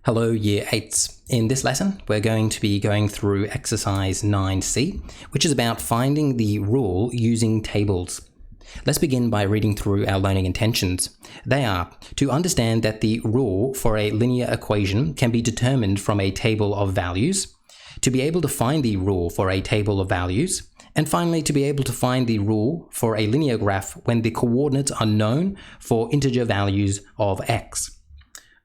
Hello Year 8s. In this lesson, we're going to be going through exercise 9C, which is about finding the rule using tables. Let's begin by reading through our learning intentions. They are to understand that the rule for a linear equation can be determined from a table of values, to be able to find the rule for a table of values, and finally to be able to find the rule for a linear graph when the coordinates are known for integer values of x.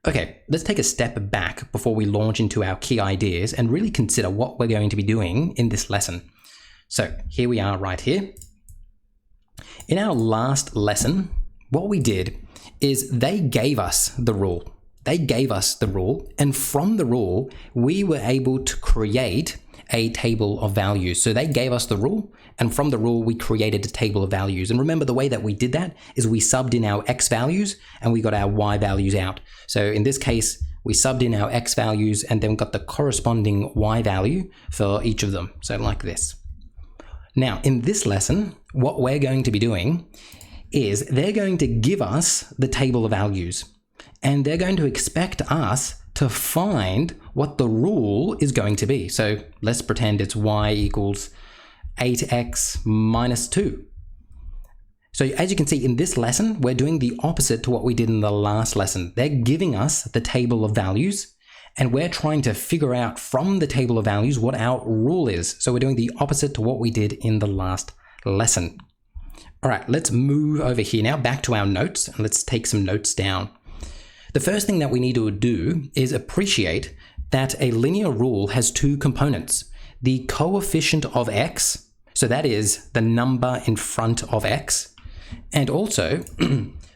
Okay, let's take a step back before we launch into our key ideas and really consider what we're going to be doing in this lesson. So here we are right here. In our last lesson, what we did is they gave us the rule. They gave us the rule, and from the rule, we were able to create a table of values. So they gave us the rule, and from the rule, we created a table of values. And remember, the way that we did that is we subbed in our x values and we got our y values out. So in this case, we subbed in our x values and then got the corresponding y value for each of them. So like this. Now, in this lesson, what we're going to be doing is they're going to give us the table of values, and they're going to expect us to find what the rule is going to be. So let's pretend it's y equals 8x minus 2. So as you can see in this lesson, we're doing the opposite to what we did in the last lesson. They're giving us the table of values, and we're trying to figure out from the table of values what our rule is. So we're doing the opposite to what we did in the last lesson. All right, let's move over here now back to our notes, and let's take some notes down. The first thing that we need to do is appreciate that a linear rule has two components. The coefficient of x, so that is the number in front of x, and also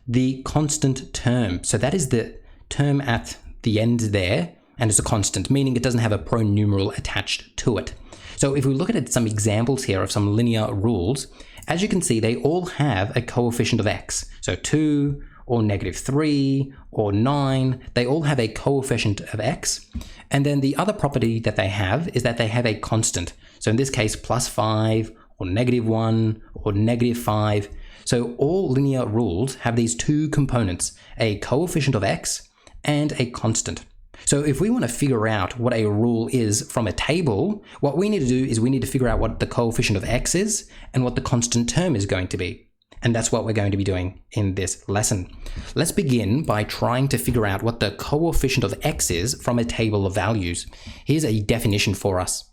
the constant term. So that is the term at the end there, and it's a constant, meaning it doesn't have a pronumeral attached to it. So if we look at some examples here of some linear rules, as you can see, they all have a coefficient of x. So 2, or -3, or 9, they all have a coefficient of x. And then the other property that they have is that they have a constant. So in this case, +5, or -1, or -5. So all linear rules have these two components, a coefficient of x and a constant. So if we want to figure out what a rule is from a table, what we need to do is we need to figure out what the coefficient of x is and what the constant term is going to be. And that's what we're going to be doing in this lesson. Let's begin by trying to figure out what the coefficient of x is from a table of values. Here's a definition for us.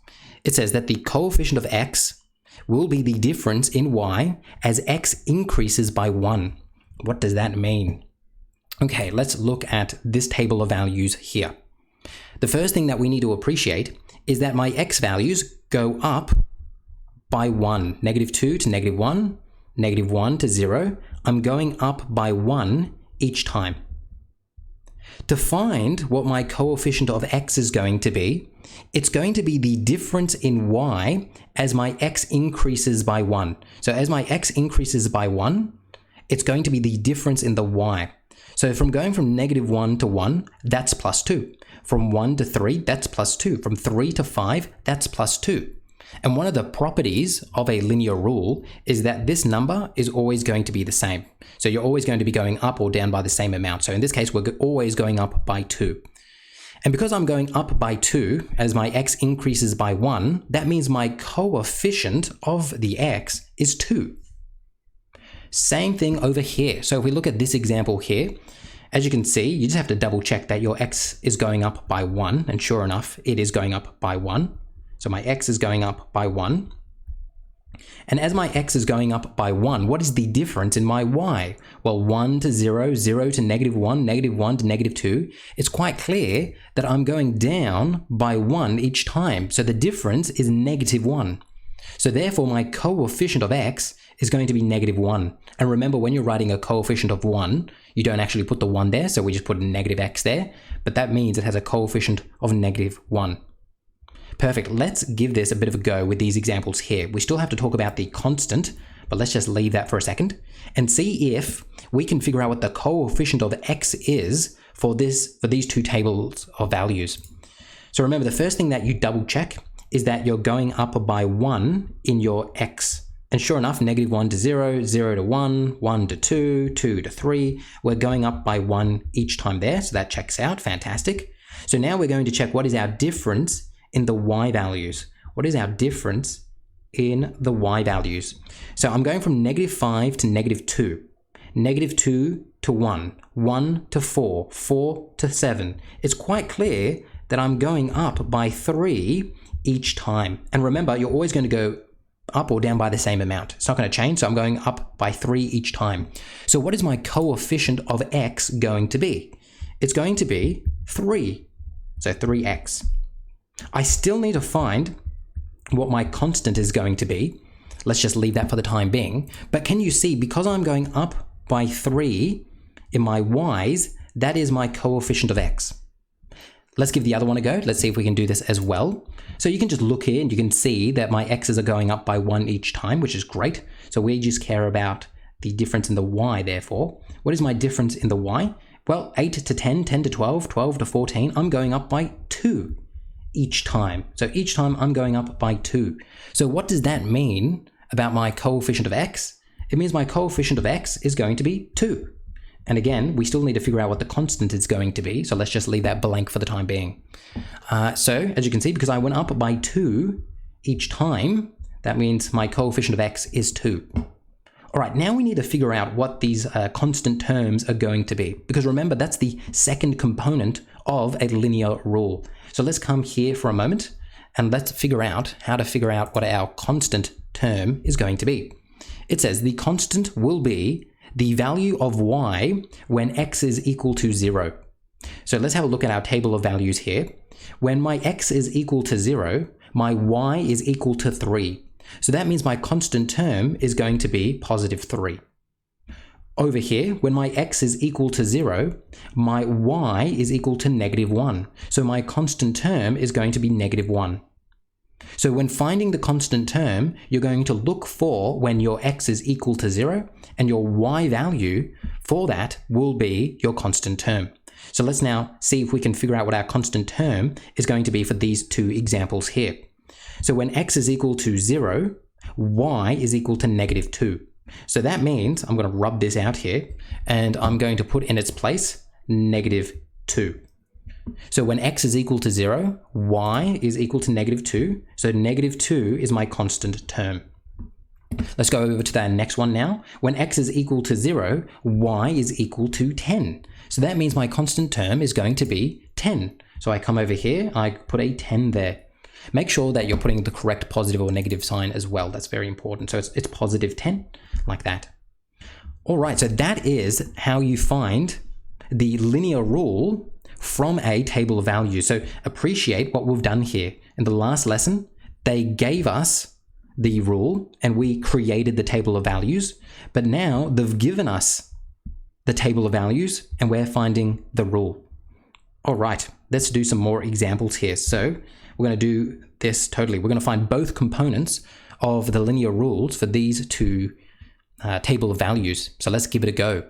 It says that the coefficient of x will be the difference in y as x increases by 1. What does that mean? Okay, let's look at this table of values here. The first thing that we need to appreciate is that my x values go up by 1, -2 to -1, -1 to 0, I'm going up by 1 each time. To find what my coefficient of x is going to be, it's going to be the difference in y as my x increases by 1. So as my x increases by 1, it's going to be the difference in the y. So from going from -1 to 1, that's +2. From 1 to 3, that's +2. From 3 to 5, that's +2. And one of the properties of a linear rule is that this number is always going to be the same. So you're always going to be going up or down by the same amount. So in this case, we're always going up by 2. And because I'm going up by 2 as my x increases by 1, that means my coefficient of the x is 2. Same thing over here. So if we look at this example here, as you can see, you just have to double check that your x is going up by 1. And sure enough, it is going up by 1. So my x is going up by 1. And as my x is going up by 1, what is the difference in my y? Well, 1 to 0, 0 to -1, -1 to -2. It's quite clear that I'm going down by 1 each time. So the difference is -1. So therefore, my coefficient of x is going to be -1. And remember, when you're writing a coefficient of 1, you don't actually put the 1 there, so we just put a -x there. But that means it has a coefficient of -1. Perfect. Let's give this a bit of a go with these examples here. We still have to talk about the constant, but let's just leave that for a second and see if we can figure out what the coefficient of x is for these two tables of values. So remember, the first thing that you double check is that you're going up by 1 in your x. And sure enough, -1 to 0, 0 to 1, 1 to 2, 2 to 3, we're going up by 1 each time there, so that checks out, fantastic. So now we're going to check what is our difference in the y values. What is our difference in the y values? So I'm going from -5 to -2, -2 to 1, 1 to 4, 4 to 7. It's quite clear that I'm going up by 3 each time. And remember, you're always going to go up or down by the same amount. It's not going to change, so I'm going up by 3 each time. So what is my coefficient of x going to be? It's going to be 3, so 3x. I still need to find what my constant is going to be. Let's just leave that for the time being. But can you see, because I'm going up by 3 in my y's, that is my coefficient of x. Let's give the other one a go. Let's see if we can do this as well. So you can just look here and you can see that my x's are going up by 1 each time, which is great. So we just care about the difference in the y, therefore. What is my difference in the y? Well, 8 to 10, 10 to 12, 12 to 14, I'm going up by 2 each time. So each time I'm going up by 2. So what does that mean about my coefficient of x? It means my coefficient of x is going to be 2. And again, we still need to figure out what the constant is going to be. So let's just leave that blank for the time being. So as you can see, because I went up by 2 each time, that means my coefficient of x is 2. All right, now we need to figure out what these constant terms are going to be. Because remember, that's the second component of a linear rule. So let's come here for a moment and let's figure out how to figure out what our constant term is going to be. It says the constant will be the value of y when x is equal to 0. So let's have a look at our table of values here. When my x is equal to 0, my y is equal to 3. So that means my constant term is going to be positive 3. Over here, when my x is equal to 0, my y is equal to negative 1. So my constant term is going to be negative 1. So when finding the constant term, you're going to look for when your x is equal to 0, and your y value for that will be your constant term. So let's now see if we can figure out what our constant term is going to be for these two examples here. So when x is equal to 0, y is equal to negative 2. So that means I'm going to rub this out here, and I'm going to put in its place negative 2. So when x is equal to 0, y is equal to negative 2. So negative 2 is my constant term. Let's go over to that next one now. When x is equal to 0, y is equal to 10. So that means my constant term is going to be 10. So I come over here, I put a 10 there. Make sure that you're putting the correct positive or negative sign as well. That's very important. So it's positive 10, like that. All right, so that is how you find the linear rule from a table of values. So appreciate what we've done here. In the last lesson, they gave us the rule and we created the table of values, but now they've given us the table of values and we're finding the rule. All right, let's do some more examples here. So we're going to do this totally. We're going to find both components of the linear rules for these two table of values. So let's give it a go.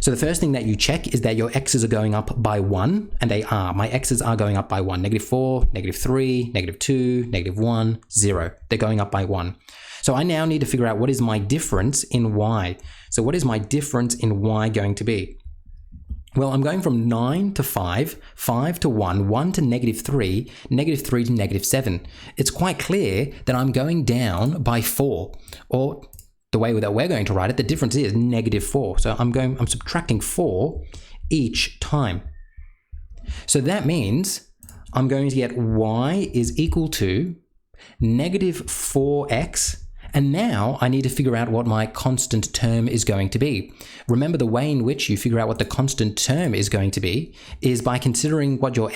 So the first thing that you check is that your x's are going up by 1, and they are. My x's are going up by 1. Negative 4, negative 3, negative 2, negative 1, 0. They're going up by 1. So I now need to figure out what is my difference in y. So what is my difference in y going to be? Well, I'm going from 9 to 5, 5 to 1, 1 to negative 3 to negative 7. It's quite clear that I'm going down by 4, or the way that we're going to write it, the difference is negative 4. So I'm subtracting 4 each time. So that means I'm going to get y is equal to negative 4x. And now I need to figure out what my constant term is going to be. Remember, the way in which you figure out what the constant term is going to be is by considering what your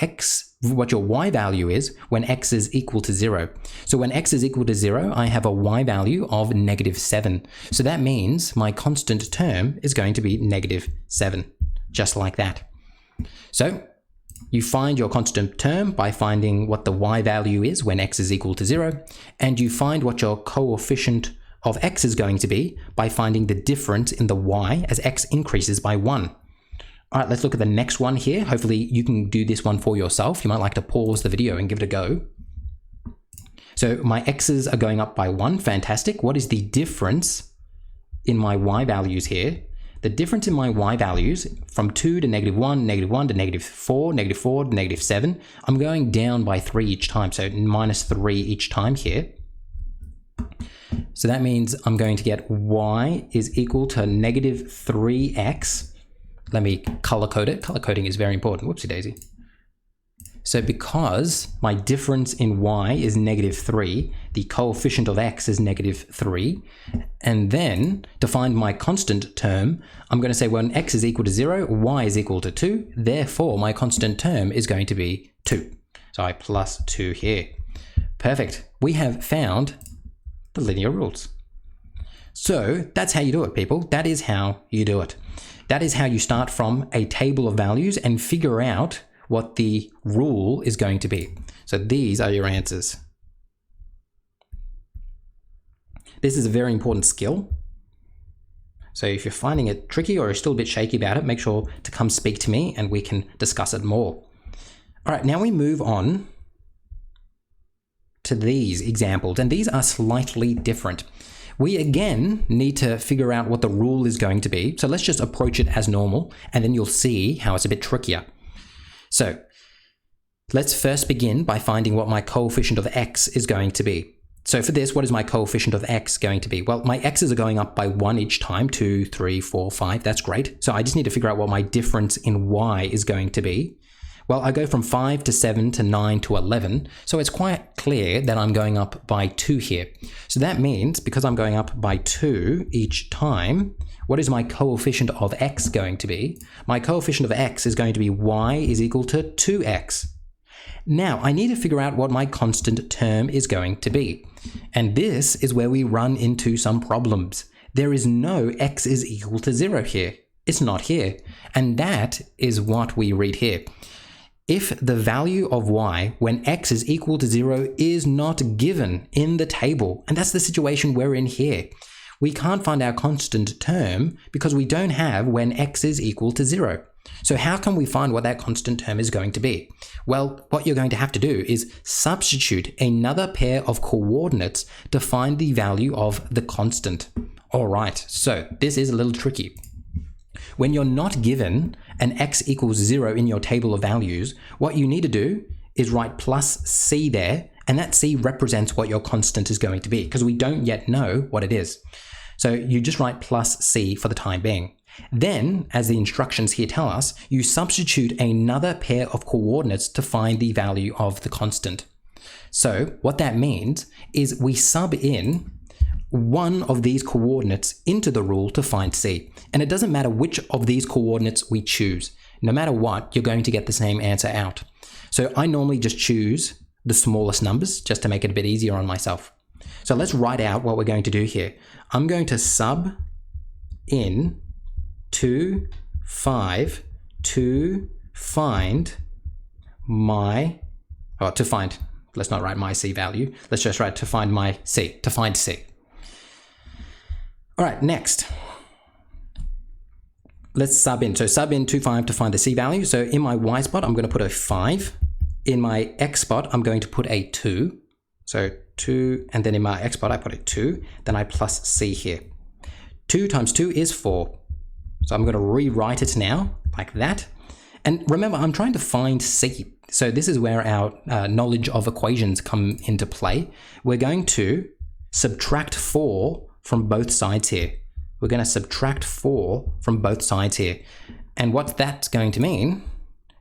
y value is when x is equal to 0. So when x is equal to 0, I have a y value of negative 7. So that means my constant term is going to be negative 7, just like that. So you find your constant term by finding what the y value is when x is equal to 0, and you find what your coefficient of x is going to be by finding the difference in the y as x increases by 1. All right, let's look at the next one here. Hopefully you can do this one for yourself. You might like to pause the video and give it a go. So my x's are going up by 1. Fantastic. What is the difference in my y values here? the difference in my y values from 2 to -1, -1 to -4, -4 to -7, I'm going down by 3 each time, so -3 each time here. So that means I'm going to get y is equal to -3x. Let me color code it. Color coding is very important. Whoopsie daisy. So because my difference in y is -3, the coefficient of x is -3, and then to find my constant term, I'm going to say when x is equal to 0, y is equal to 2, therefore my constant term is going to be 2. So I plus 2 here. Perfect. We have found the linear rules. So that's how you do it, people. That is how you do it. That is how you start from a table of values and figure out what the rule is going to be. So these are your answers. This is a very important skill. So if you're finding it tricky or you're still a bit shaky about it, make sure to come speak to me and we can discuss it more. All right, now we move on to these examples, and these are slightly different. We again need to figure out what the rule is going to be. So let's just approach it as normal, and then you'll see how it's a bit trickier. So let's first begin by finding what my coefficient of x is going to be. So for this, what is my coefficient of x going to be? Well, my x's are going up by 1 each time, 2, 3, 4, 5. That's great. So I just need to figure out what my difference in y is going to be. Well, I go from 5 to 7 to 9 to 11. So it's quite clear that I'm going up by 2 here. So that means because I'm going up by 2 each time, what is my coefficient of x going to be? My coefficient of x is going to be y is equal to 2x. Now, I need to figure out what my constant term is going to be. And this is where we run into some problems. There is no x is equal to 0 here. It's not here. And that is what we read here. If the value of y when x is equal to 0 is not given in the table, and that's the situation we're in here, we can't find our constant term because we don't have when x is equal to 0. So how can we find what that constant term is going to be? Well, what you're going to have to do is substitute another pair of coordinates to find the value of the constant. All right, so this is a little tricky. When you're not given an x equals 0 in your table of values, what you need to do is write plus c there, and that c represents what your constant is going to be, because we don't yet know what it is. So you just write plus c for the time being. Then, as the instructions here tell us, you substitute another pair of coordinates to find the value of the constant. So what that means is we sub in one of these coordinates into the rule to find c. And it doesn't matter which of these coordinates we choose. No matter what, you're going to get the same answer out. So I normally just choose the smallest numbers just to make it a bit easier on myself. So let's write out what we're going to do here. I'm going to sub in 2, 5 to find my, let's not write my c value. Let's just write to find my c, to find c. All right, next. Let's sub in. So sub in 2, 5 to find the c value. So in my y spot, I'm going to put a 5. In my x spot, I'm going to put a 2. So 2, and then in my x spot, I put a 2. Then I plus c here. 2 times 2 is 4. So I'm going to rewrite it now like that. And remember, I'm trying to find c. So this is where our knowledge of equations come into play. We're going to subtract 4 from both sides here. We're going to subtract 4 from both sides here. And what that's going to mean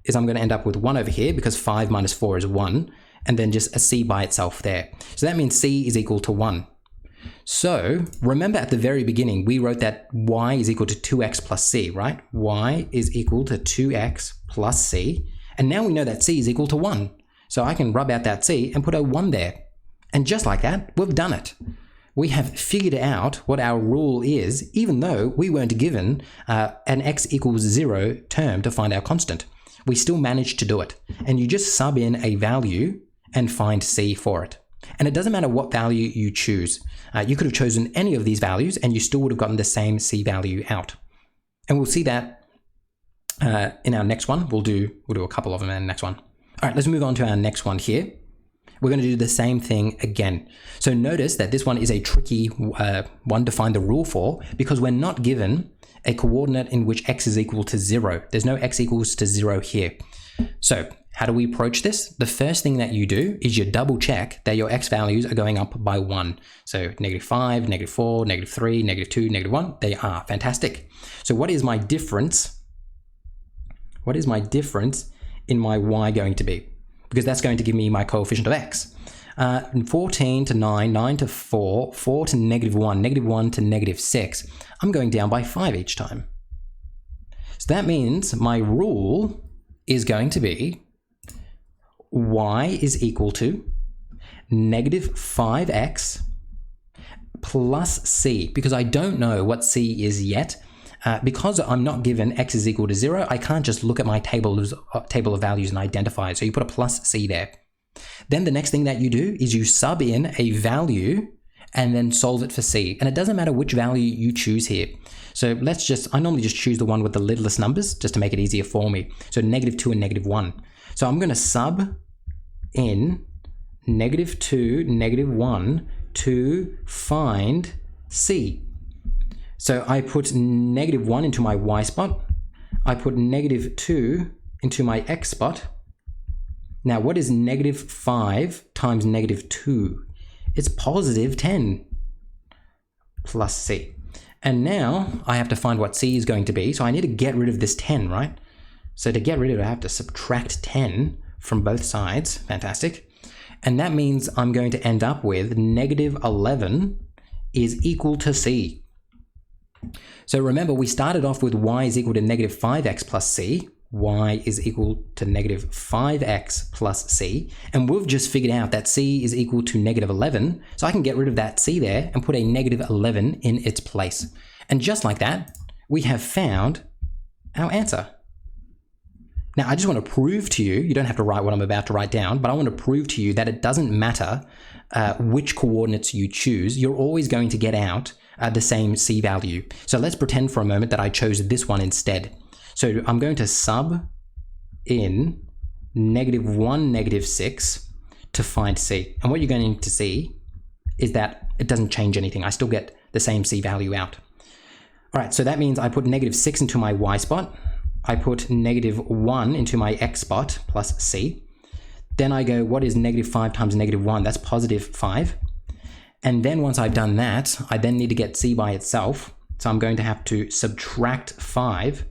is I'm going to end up with 1 over here because 5 minus 4 is 1, and then just a c by itself there. So that means c is equal to 1. So remember at the very beginning, we wrote that y is equal to 2x plus c, right? Y is equal to 2x plus c. And now we know that c is equal to 1. So I can rub out that c and put a 1 there. And just like that, we've done it. We have figured out what our rule is, even though we weren't given an x equals 0 term to find our constant. We still managed to do it. And you just sub in a value and find c for it. And it doesn't matter what value you choose. You could have chosen any of these values and you still would have gotten the same c value out. And we'll see that in our next one. We'll do a couple of them in the next one. All right, let's move on to our next one here. we're going to do the same thing again. So notice that this one is a tricky one to find the rule for, because we're not given a coordinate in which x is equal to 0. There's no x equals to 0 here. So how do we approach this? The first thing that you do is you double check that your x values are going up by 1. So -5, -4, -3, -2, -1, they are. Fantastic. So what is my difference? What is my difference in my y going to be? Because that's going to give me my coefficient of x. 14 to 9, 9 to 4, 4 to -1, -1 to -6. I'm going down by 5 each time. So that means my rule is going to be y is equal to -5x plus c, because I don't know what c is yet. Because I'm not given x is equal to 0, I can't just look at my table of values and identify it. So you put a plus c there. Then the next thing that you do is you sub in a value and then solve it for c. And it doesn't matter which value you choose here. So I normally just choose the one with the littlest numbers just to make it easier for me. So -2 and -1. So I'm going to sub in -2, -1 to find c. So I put -1 into my y spot. I put -2 into my x spot. Now, what is -5 times -2? It's +10 plus c. And now I have to find what c is going to be. So I need to get rid of this 10, right? So to get rid of it, I have to subtract 10 from both sides. Fantastic. And that means I'm going to end up with -11 is equal to c. So remember, we started off with y is equal to -5x plus c. Y is equal to -5x plus c. And we've just figured out that c is equal to -11. So I can get rid of that c there and put a -11 in its place. And just like that, we have found our answer. Now, I just want to prove to you, you don't have to write what I'm about to write down, but I want to prove to you that it doesn't matter which coordinates you choose. You're always going to get out the same c value. So let's pretend for a moment that I chose this one instead. So I'm going to sub in -1, -6 to find c. And what you're going to see is that it doesn't change anything. I still get the same c value out. All right, so that means I put -6 into my y spot. I put -1 into my x spot plus c. Then I go, what is -5 times -1? That's +5. And then once I've done that, I then need to get c by itself. So I'm going to have to subtract 5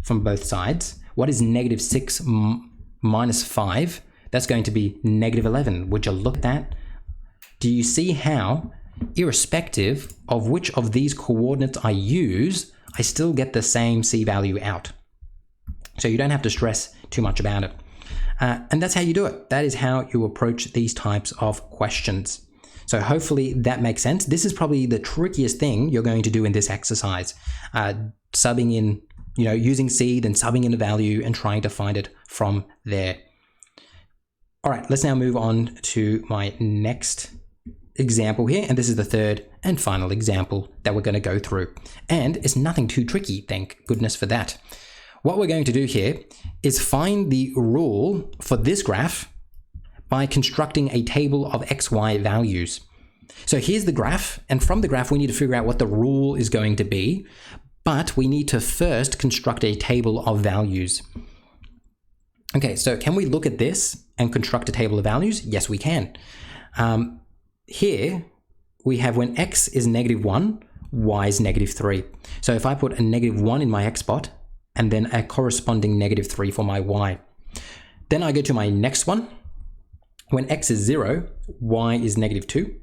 from both sides. What is -6 minus 5? That's going to be -11. Would you look at that? Do you see how, irrespective of which of these coordinates I use, I still get the same c value out? So you don't have to stress too much about it. And that's how you do it. That is how you approach these types of questions. So hopefully that makes sense. This is probably the trickiest thing you're going to do in this exercise. Subbing in, using c, then subbing in a value and trying to find it from there. All right, let's now move on to my next example here. And this is the third and final example that we're going to go through. And it's nothing too tricky, thank goodness for that. What we're going to do here is find the rule for this graph by constructing a table of xy values. So here's the graph, and from the graph we need to figure out what the rule is going to be, but we need to first construct a table of values. Okay, so can we look at this and construct a table of values? Yes, we can. Here we have when x is -1, y is -3. So if I put a -1 in my x spot, and then a corresponding -3 for my y. Then I go to my next one. When x is 0, y is -2.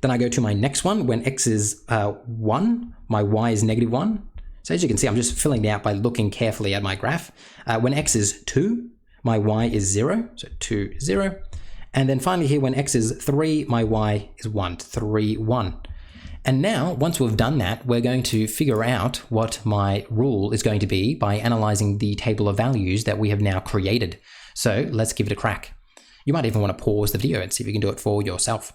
Then I go to my next one. When x is 1, my y is -1. So as you can see, I'm just filling it out by looking carefully at my graph. When x is 2, my y is 0. So 2, 0. And then finally here, when x is 3, my y is 1, 3, 1. And now, once we've done that, we're going to figure out what my rule is going to be by analyzing the table of values that we have now created. So let's give it a crack. You might even want to pause the video and see if you can do it for yourself.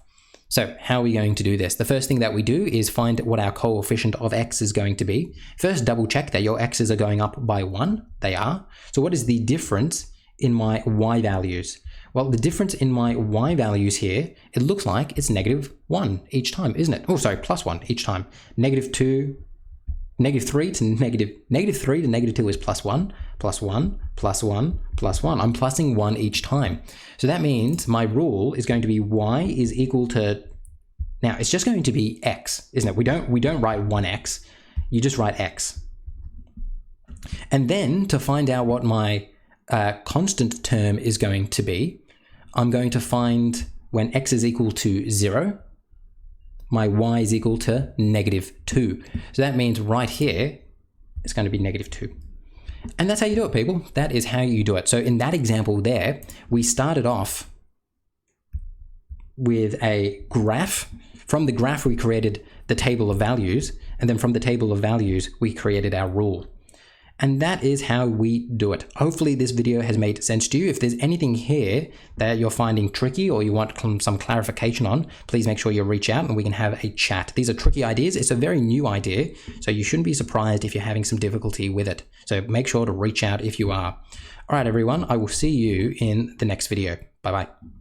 So how are we going to do this? The first thing that we do is find what our coefficient of x is going to be. First, double check that your x's are going up by 1. They are. So what is the difference in my y values? Well, the difference in my y values here, it looks like it's -1 each time, isn't it? Oh, sorry, +1 each time. -2, -3 to -3 to -2 is +1, +1, +1, +1. I'm plussing 1 each time. So that means my rule is going to be y is equal to, now it's just going to be x, isn't it? We don't write 1x, you just write x. And then to find out what my constant term is going to be, I'm going to find when x is equal to 0, my y is equal to -2. So that means right here, it's going to be -2. And that's how you do it, people. That is how you do it. So in that example there, we started off with a graph. From the graph, we created the table of values. And then from the table of values, we created our rule. And that is how we do it. Hopefully this video has made sense to you. If there's anything here that you're finding tricky or you want some clarification on, please make sure you reach out and we can have a chat. These are tricky ideas. It's a very new idea, so you shouldn't be surprised if you're having some difficulty with it. So make sure to reach out if you are. All right, everyone, I will see you in the next video. Bye-bye.